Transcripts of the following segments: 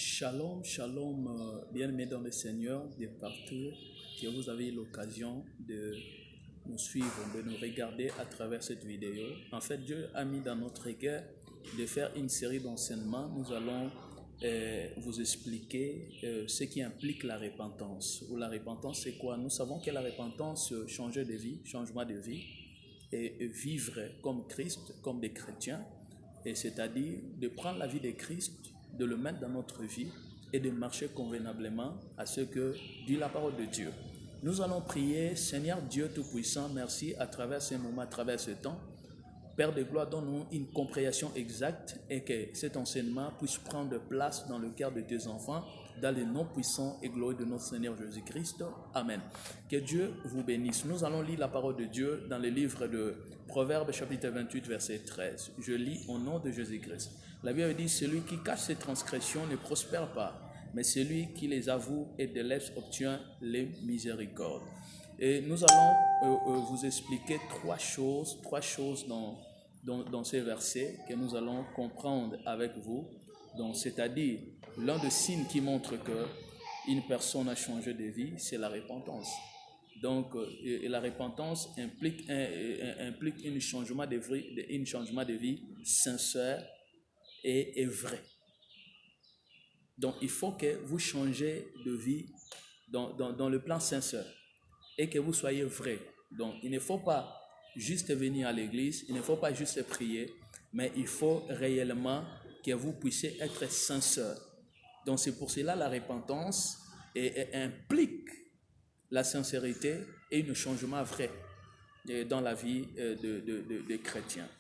Shalom, shalom, bien-aimés dans le Seigneur, de partout, que vous avez eu l'occasion de nous suivre, de nous regarder à travers cette vidéo. En fait, Dieu a mis dans notre cœur de faire une série d'enseignements. Nous allons vous expliquer ce qui implique la repentance. Ou la repentance, c'est quoi? Nous savons que la repentance, changer de vie, changement de vie, et vivre comme Christ, comme des chrétiens, et c'est-à-dire de prendre la vie de Christ, de le mettre dans notre vie et de marcher convenablement à ce que dit la parole de Dieu. Nous allons prier. Seigneur Dieu Tout-Puissant, merci à travers ces moments, à travers ce temps. Père de gloire, donne-nous une compréhension exacte et que cet enseignement puisse prendre place dans le cœur de tes enfants, dans le nom puissant et glorieux de notre Seigneur Jésus-Christ. Amen. Que Dieu vous bénisse. Nous allons lire la parole de Dieu dans le livre de Proverbes, chapitre 28, verset 13. Je lis au nom de Jésus-Christ. La Bible dit, celui qui cache ses transgressions ne prospère pas, mais celui qui les avoue et délaisse obtient les miséricordes. Et nous allons vous expliquer trois choses dans ces versets que nous allons comprendre avec vous. Donc, c'est-à-dire, l'un des signes qui montre qu'une personne a changé de vie, c'est la repentance. Donc, la repentance implique un changement de vie sincère et vrai. Donc, il faut que vous changez de vie dans le plan sincère et que vous soyez vrai. Donc, il ne faut pas juste venir à l'église, il ne faut pas juste prier, mais il faut réellement que vous puissiez être sincère. Donc, c'est pour cela la repentance implique la sincérité et un changement vrai dans la vie de chrétiens.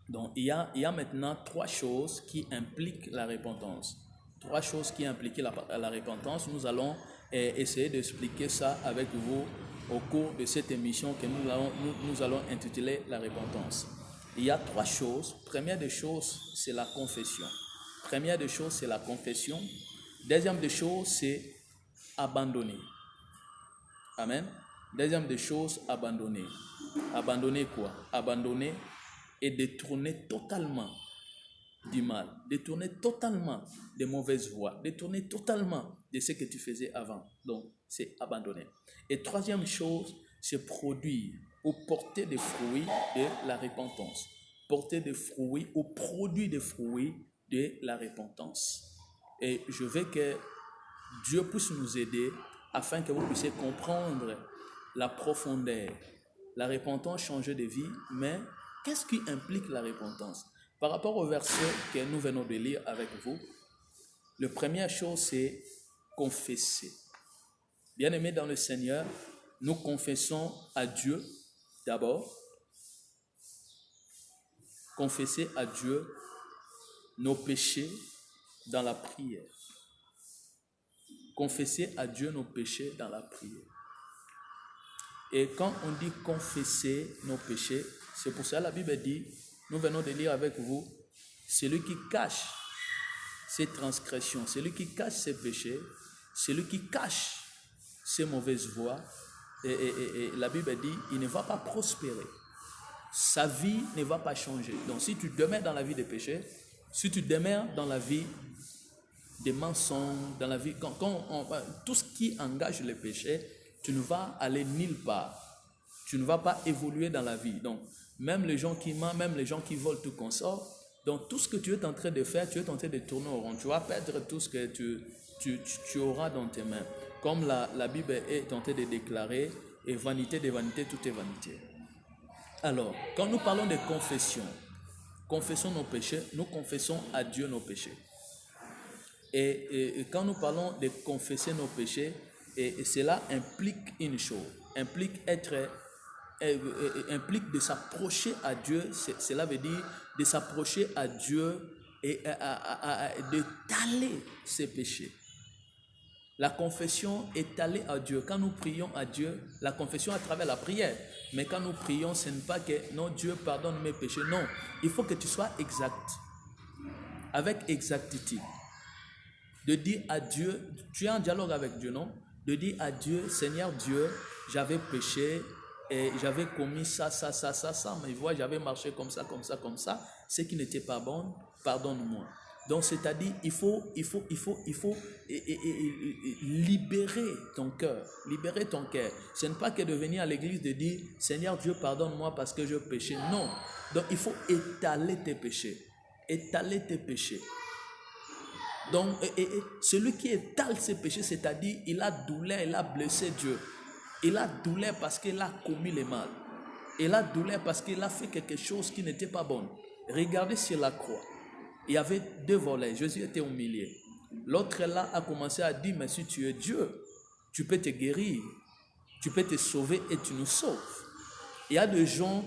Donc, il y a maintenant trois choses qui impliquent la repentance. Trois choses qui impliquent la repentance. Nous allons essayer d'expliquer ça avec vous au cours de cette émission que nous allons intituler la repentance. Il y a trois choses. Première des choses, c'est la confession. Première des choses, c'est la confession. Deuxième des choses, c'est abandonner. Amen. Deuxième des choses, abandonner. Abandonner quoi? Abandonner et détourner totalement du mal, détourner totalement des mauvaises voies, détourner totalement de ce que tu faisais avant. Donc, c'est abandonner. Et troisième chose, c'est produire ou porter des fruits de la repentance. Porter des fruits ou produire des fruits de la repentance. Et je veux que Dieu puisse nous aider afin que vous puissiez comprendre la profondeur. La repentance, changer de vie, mais qu'est-ce qui implique la repentance? Par rapport au verset que nous venons de lire avec vous, la première chose, c'est confesser. Bien-aimés dans le Seigneur, nous confessons à Dieu d'abord. Confesser à Dieu nos péchés dans la prière. Confesser à Dieu nos péchés dans la prière. Et quand on dit confesser nos péchés, c'est pour ça que la Bible dit, nous venons de lire avec vous, celui qui cache ses transgressions, celui qui cache ses péchés, celui qui cache ses mauvaises voies, et la Bible dit, il ne va pas prospérer. Sa vie ne va pas changer. Donc si tu demeures dans la vie des péchés, si tu demeures dans la vie des mensonges, dans la vie, tout ce qui engage les péchés, tu ne vas aller nulle part. Tu ne vas pas évoluer dans la vie. Donc, même les gens qui mentent, même les gens qui volent, tout consort. Donc, tout ce que tu es en train de faire, tu es en train de tourner au rond. Tu vas perdre tout ce que tu auras dans tes mains. Comme la Bible est en train de déclarer, et vanité de vanité, tout est vanité. Alors, quand nous parlons de confession, confessons nos péchés, nous confessons à Dieu nos péchés. Et quand nous parlons de confesser nos péchés, et cela implique une chose, implique de s'approcher à Dieu, cela veut dire de s'approcher à Dieu et d'étaler ses péchés. La confession est allée à Dieu. Quand nous prions à Dieu, la confession à travers la prière. Mais quand nous prions, ce n'est pas que non, Dieu pardonne mes péchés. Non, il faut que tu sois exact, avec exactitude. De dire à Dieu, tu es en dialogue avec Dieu, non? De dire à Dieu, Seigneur Dieu, j'avais péché et j'avais commis ça, mais vois, j'avais marché comme ça, ce qui n'était pas bon, pardonne-moi. Donc, c'est-à-dire, il faut libérer ton cœur. Libérer ton cœur. Ce n'est pas que de venir à l'église de dire, Seigneur Dieu, pardonne-moi parce que je péché. Non. Donc, il faut étaler tes péchés. Étaler tes péchés. Donc, celui qui étale ses péchés, c'est-à-dire, il a douleur, il a blessé Dieu. Il a douleur parce qu'il a commis le mal. Il a douleur parce qu'il a fait quelque chose qui n'était pas bon. Regardez sur la croix. Il y avait deux volets. Jésus était au milieu. L'autre là a commencé à dire, mais si tu es Dieu, tu peux te guérir, tu peux te sauver et tu nous sauves. Il y a des gens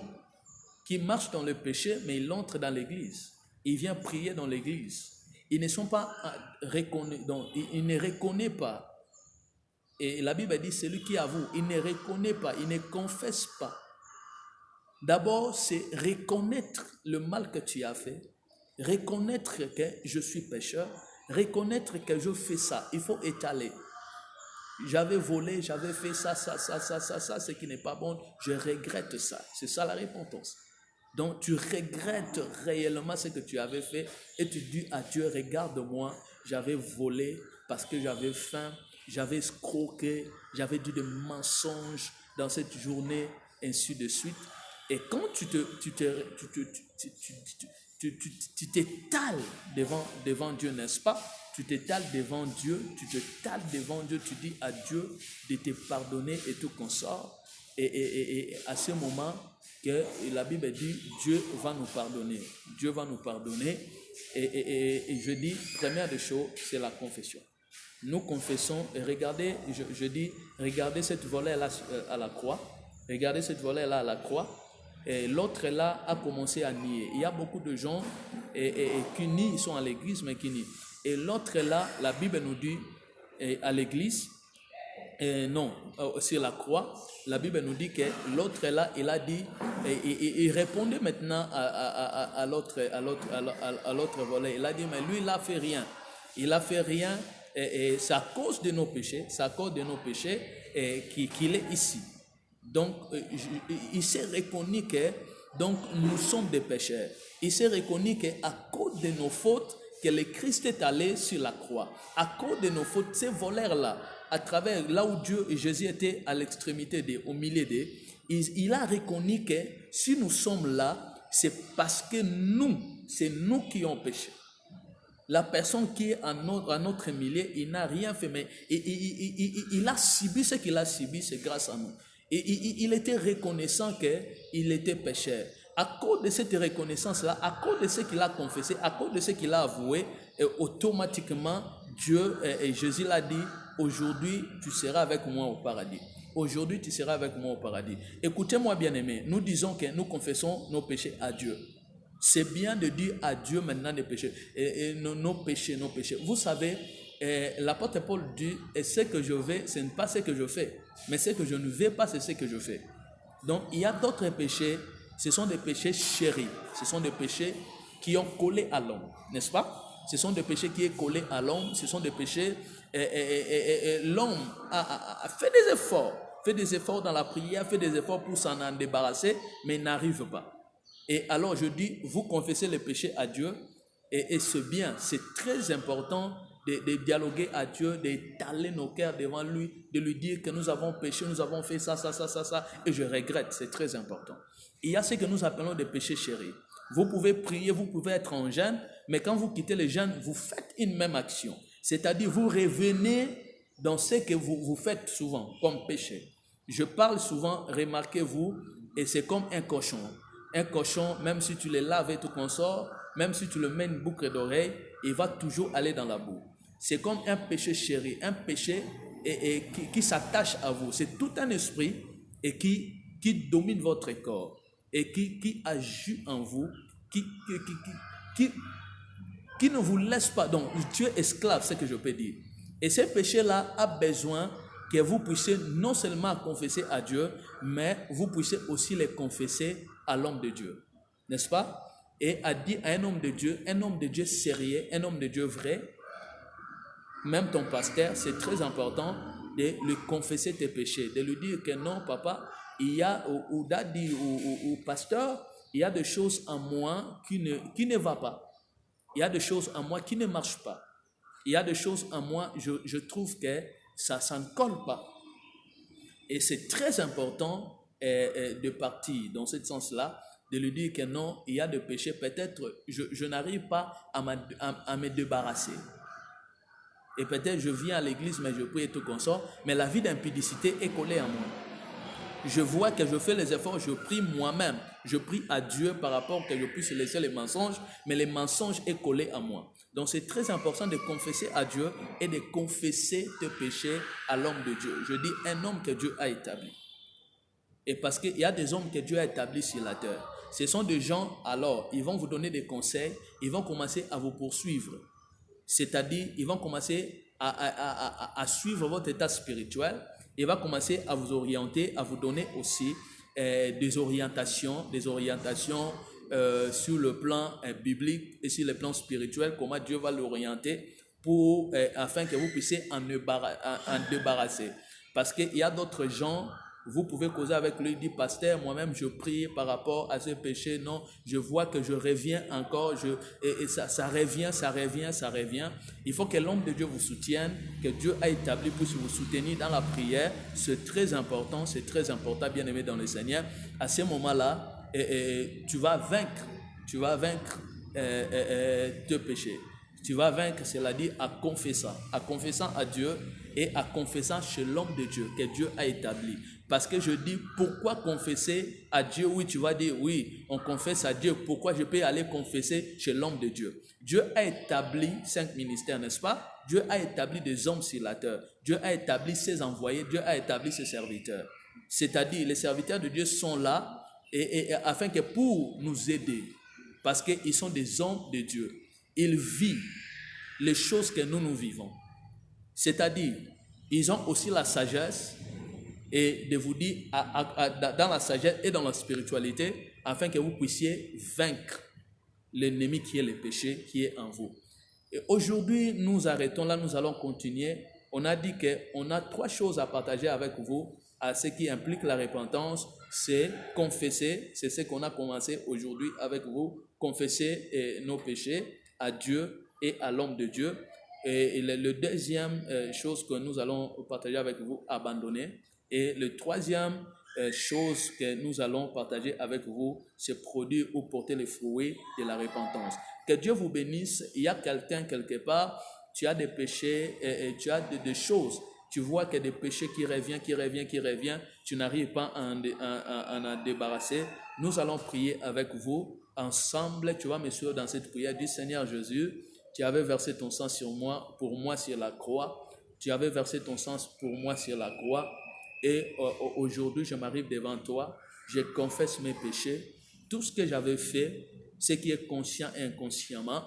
qui marchent dans le péché, mais ils entrent dans l'église. Ils viennent prier dans l'église. Ils ne sont pas reconnus, donc ils ne reconnaissent pas. Et la Bible dit, celui qui avoue, il ne reconnaît pas, il ne confesse pas. D'abord, c'est reconnaître le mal que tu as fait, reconnaître que je suis pécheur, reconnaître que je fais ça. Il faut étaler. J'avais volé, j'avais fait ça, ce qui n'est pas bon, je regrette ça. C'est ça la repentance. Donc tu regrettes réellement ce que tu avais fait et tu dis à Dieu, regarde-moi, j'avais volé parce que j'avais faim, j'avais escroqué, j'avais dit des mensonges dans cette journée, ainsi de suite. Et quand tu t'étales devant Dieu, n'est-ce pas? Tu t'étales devant Dieu, tu dis à Dieu de te pardonner et tout consort. Et à ce moment que la Bible dit, Dieu va nous pardonner. Dieu va nous pardonner. Et je dis, première des choses, c'est la confession. Nous confessons, et regardez, je dis, regardez cette volet-là à la croix. Regardez cette volet-là à la croix. Et l'autre là a commencé à nier. Il y a beaucoup de gens qui nient, ils sont à l'église, mais qui nient. Et l'autre là, la Bible nous dit, à l'église, sur la croix, la Bible nous dit que l'autre là, il a dit, il répondait maintenant à l'autre volet. Il a dit, mais lui, il n'a fait rien. Il n'a fait rien, et c'est à cause de nos péchés, qu'il est ici. Donc, il s'est reconnu que donc, nous sommes des pécheurs. Il s'est reconnu qu'à cause de nos fautes, que le Christ est allé sur la croix. À cause de nos fautes, ces voleurs-là, à travers là où Dieu et Jésus étaient à l'extrémité, au milieu d'eux, il a reconnu que si nous sommes là, c'est parce que c'est nous qui avons péché. La personne qui est à notre milieu, il n'a rien fait, mais il a subi ce qu'il a subi, c'est grâce à nous. Et il était reconnaissant qu'il était pécheur. À cause de cette reconnaissance-là, à cause de ce qu'il a confessé, à cause de ce qu'il a avoué, automatiquement, Dieu et Jésus l'a dit, aujourd'hui, tu seras avec moi au paradis. Aujourd'hui, tu seras avec moi au paradis. Écoutez-moi, bien-aimés, nous disons que nous confessons nos péchés à Dieu. C'est bien de dire à Dieu maintenant des péchés, nos péchés. Vous savez, l'apôtre Paul dit, et ce que je veux, ce n'est pas ce que je fais, mais ce que je ne veux pas, c'est ce que je fais. Donc, il y a d'autres péchés, ce sont des péchés chéris, ce sont des péchés qui ont collé à l'homme, n'est-ce pas? Ce sont des péchés qui sont collés à l'homme, ce sont des péchés, l'homme a fait des efforts dans la prière, fait des efforts pour s'en débarrasser, mais n'arrive pas. Et alors je dis, vous confessez les péchés à Dieu, et c'est bien, c'est très important de dialoguer à Dieu, d'étaler nos cœurs devant lui, de lui dire que nous avons péché, nous avons fait ça, et je regrette, c'est très important. Il y a ce que nous appelons des péchés chéris. Vous pouvez prier, vous pouvez être en jeûne, mais quand vous quittez le jeûne, vous faites une même action. C'est-à-dire, vous revenez dans ce que vous faites souvent comme péché. Je parle souvent, remarquez-vous, et c'est comme un cochon. Un cochon, même si tu le laves et tout consort, même si tu le mets une boucle d'oreille, il va toujours aller dans la boue. C'est comme un péché chéri, un péché qui s'attache à vous. C'est tout un esprit et qui domine votre corps et qui agit en vous, qui ne vous laisse pas. Donc, tu es esclave, c'est ce que je peux dire. Et ce péché-là a besoin que vous puissiez non seulement confesser à Dieu, mais vous puissiez aussi les confesser à l'homme de Dieu. N'est-ce pas? Et à dire à un homme de Dieu sérieux, un homme de Dieu vrai, même ton pasteur, c'est très important de lui confesser tes péchés, de lui dire que non, papa, il y a, ou daddy, ou pasteur, il y a des choses en moi qui ne va pas. il y a des choses en moi qui ne marchent pas. Il y a des choses en moi, je trouve que ça ne colle pas. Et c'est très important de partir dans ce sens-là, de lui dire que non, il y a des péchés, peut-être je n'arrive pas à me débarrasser. Et peut-être je viens à l'église, mais je prie et tout consort, mais la vie d'impudicité est collée à moi. Je vois que je fais les efforts, je prie moi-même, je prie à Dieu par rapport que je puisse laisser les mensonges, mais les mensonges est collé à moi. Donc c'est très important de confesser à Dieu et de confesser tes péchés à l'homme de Dieu. Je dis un homme que Dieu a établi. Et parce qu'il y a des hommes que Dieu a établis sur la terre. Ce sont des gens, alors, ils vont vous donner des conseils, ils vont commencer à vous poursuivre. C'est-à-dire, ils vont commencer à suivre votre état spirituel. Il va commencer à vous orienter, à vous donner aussi des orientations sur le plan biblique et sur le plan spirituel, comment Dieu va l'orienter afin que vous puissiez en débarrasser. Parce qu'il y a d'autres gens, vous pouvez causer avec lui, dire pasteur, moi-même je prie par rapport à ce péché, non, je vois que je reviens encore, et ça revient. Il faut que l'homme de Dieu vous soutienne, que Dieu a établi pour vous soutenir dans la prière. C'est très important, bien aimé dans le Seigneur. À ce moment-là, tu vas vaincre tes péchés. Tu vas vaincre, c'est-à-dire à confessant à Dieu et à confessant chez l'homme de Dieu que Dieu a établi. Parce que je dis, pourquoi confesser à Dieu? Oui, tu vas dire, oui, on confesse à Dieu. Pourquoi je peux aller confesser chez l'homme de Dieu? Dieu a établi 5 ministères, n'est-ce pas? Dieu a établi des hommes sur la terre. Dieu a établi ses envoyés. Dieu a établi ses serviteurs. C'est-à-dire, les serviteurs de Dieu sont là afin que pour nous aider, parce qu'ils sont des hommes de Dieu. Ils vivent les choses que nous vivons. C'est-à-dire, ils ont aussi la sagesse et de vous dire dans la sagesse et dans la spiritualité, afin que vous puissiez vaincre l'ennemi qui est le péché qui est en vous. Et aujourd'hui, nous arrêtons là, nous allons continuer. On a dit qu'on a 3 choses à partager avec vous, à ce qui implique la repentance, c'est confesser, c'est ce qu'on a commencé aujourd'hui avec vous, confesser nos péchés à Dieu et à l'homme de Dieu. Et le deuxième chose que nous allons partager avec vous, abandonner. Et le troisième chose que nous allons partager avec vous, c'est produire ou porter les fruits de la repentance. Que Dieu vous bénisse. Il y a quelqu'un quelque part, tu as des péchés, tu as des choses. Tu vois qu'il y a des péchés qui reviennent, tu n'arrives pas à en débarrasser. Nous allons prier avec vous ensemble. Tu vas me suivre dans cette prière. Dis Seigneur Jésus, tu avais versé ton sang pour moi sur la croix. Tu avais versé ton sang pour moi sur la croix. Et aujourd'hui, je m'arrive devant toi. Je confesse mes péchés. Tout ce que j'avais fait, ce qui est conscient et inconsciemment,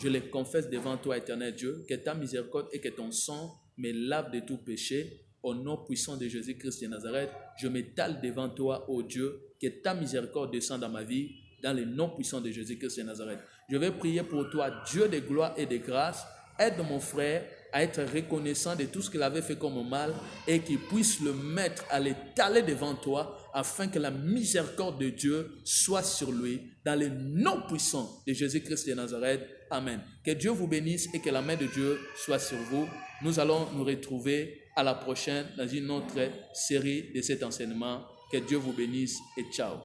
je les confesse devant toi, éternel Dieu, que ta miséricorde et que ton sang me lave de tout péché. Au nom puissant de Jésus-Christ de Nazareth, je m'étale devant toi, ô Dieu, que ta miséricorde descende dans ma vie, dans le nom puissant de Jésus-Christ de Nazareth. Je vais prier pour toi, Dieu de gloire et de grâce. Aide mon frère à être reconnaissant de tout ce qu'il avait fait comme mal et qu'il puisse le mettre à l'étaler devant toi afin que la miséricorde de Dieu soit sur lui dans le nom puissant de Jésus-Christ de Nazareth. Amen. Que Dieu vous bénisse et que la main de Dieu soit sur vous. Nous allons nous retrouver à la prochaine dans une autre série de cet enseignement. Que Dieu vous bénisse et ciao.